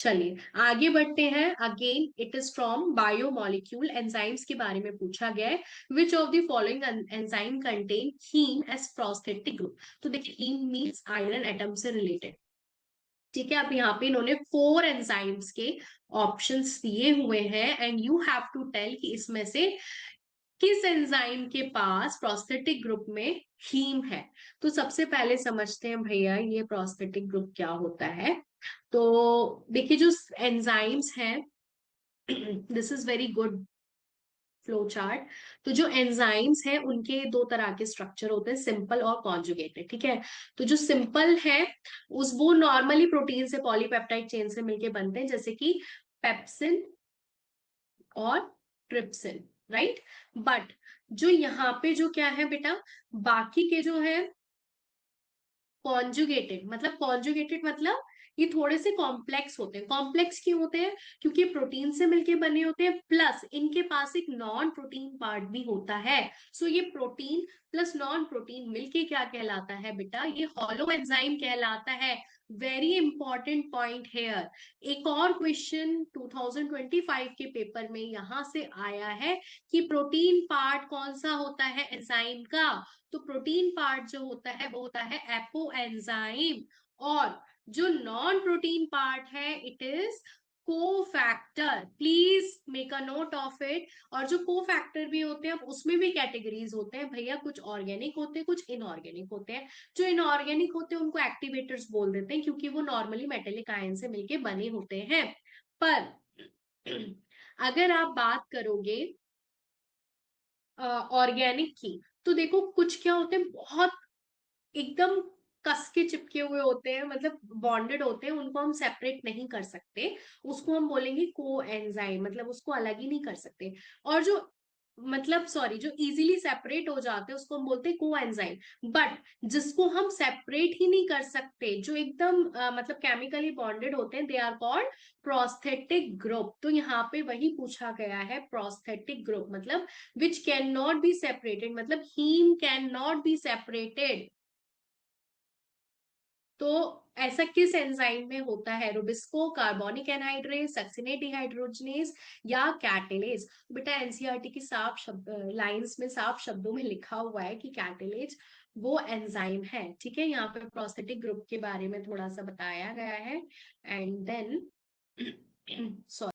चलिए आगे बढ़ते हैं। Again it is from biomolecule, enzymes के बारे में पूछा गया है। Which of the following enzyme contain heme as prosthetic group. तो देखिए हीम मीन्स आयरन एटम से रिलेटेड। ठीक है, अब यहाँ पे इन्होंने 4 एंजाइम्स के ऑप्शंस दिए हुए हैं and you have to tell कि इसमें से किस एंजाइम के पास प्रोस्थेटिक ग्रुप में हीम है। तो सबसे पहले समझते हैं भैया ये प्रोस्थेटिक ग्रुप क्या होता है। तो देखिए जो एंजाइम्स हैं this is very good flow chart. तो जो एंजाइम्स हैं उनके दो तरह के स्ट्रक्चर होते हैं, सिंपल और कॉन्जुगेटेड। ठीक है, तो जो सिंपल है उस वो नॉर्मली प्रोटीन से पॉलीपेप्टाइड चेन से मिलके बनते हैं, जैसे कि पेप्सिन और ट्रिप्सिन, राइट। बट जो यहाँ पे जो क्या है बेटा, बाकी के जो है कॉन्जुगेटेड मतलब ये थोड़े से कॉम्प्लेक्स होते हैं। कॉम्प्लेक्स क्यों होते हैं? क्योंकि प्रोटीन से मिलके बने होते हैं, प्लस इनके पास एक नॉन प्रोटीन पार्ट भी होता है। सो ये प्रोटीन प्लस नॉन प्रोटीन मिलके क्या कहलाता है बेटा, ये हॉलो एंजाइम कहलाता है। Very important point here. एक और क्वेश्चन 2025 के पेपर में यहां से आया है कि प्रोटीन पार्ट कौन सा होता है एंजाइम का। तो प्रोटीन पार्ट जो होता है वो होता है एपो एंजाइम, और जो नॉन प्रोटीन पार्ट है it is cofactor. Please make a note of it. और जो कोफैक्टर भी होते हैं, अब उसमें भी कैटेगरीज होते हैं भैया, कुछ ऑर्गेनिक होते हैं कुछ इनऑर्गेनिक होते हैं। जो इनऑर्गेनिक होते हैं उनको एक्टिवेटर्स बोल देते हैं, क्योंकि वो नॉर्मली मेटेलिक आयन से मिलके बने होते हैं। पर अगर आप बात करोगे ऑर्गेनिक की, तो देखो कुछ क्या होते हैं, बहुत एकदम कस के चिपके हुए होते हैं, मतलब बॉन्डेड होते हैं, उनको हम सेपरेट नहीं कर सकते। उसको हम बोलेंगे को एंजाइम, मतलब उसको अलग ही नहीं कर सकते। और जो मतलब सॉरी जो इजीली सेपरेट हो जाते हैं उसको हम बोलते हैं को एंजाइम। बट जिसको हम सेपरेट ही नहीं कर सकते, जो एकदम मतलब केमिकली बॉन्डेड होते हैं, they are called prosthetic group. तो यहाँ पे वही पूछा गया है, प्रोस्थेटिक ग्रुप मतलब which can not be separated, मतलब heme can not be separated. तो ऐसा किस एंजाइम में होता है? Rubisco, carbonic anhydrase, succinate dehydrogenase या कैटेलेज। बेटा एनसीईआरटी की साफ शब्द लाइंस में साफ शब्दों में लिखा हुआ है कि कैटेलेज वो एंजाइम है। ठीक है, यहाँ पे प्रोस्थेटिक ग्रुप के बारे में थोड़ा सा बताया गया है। And then sorry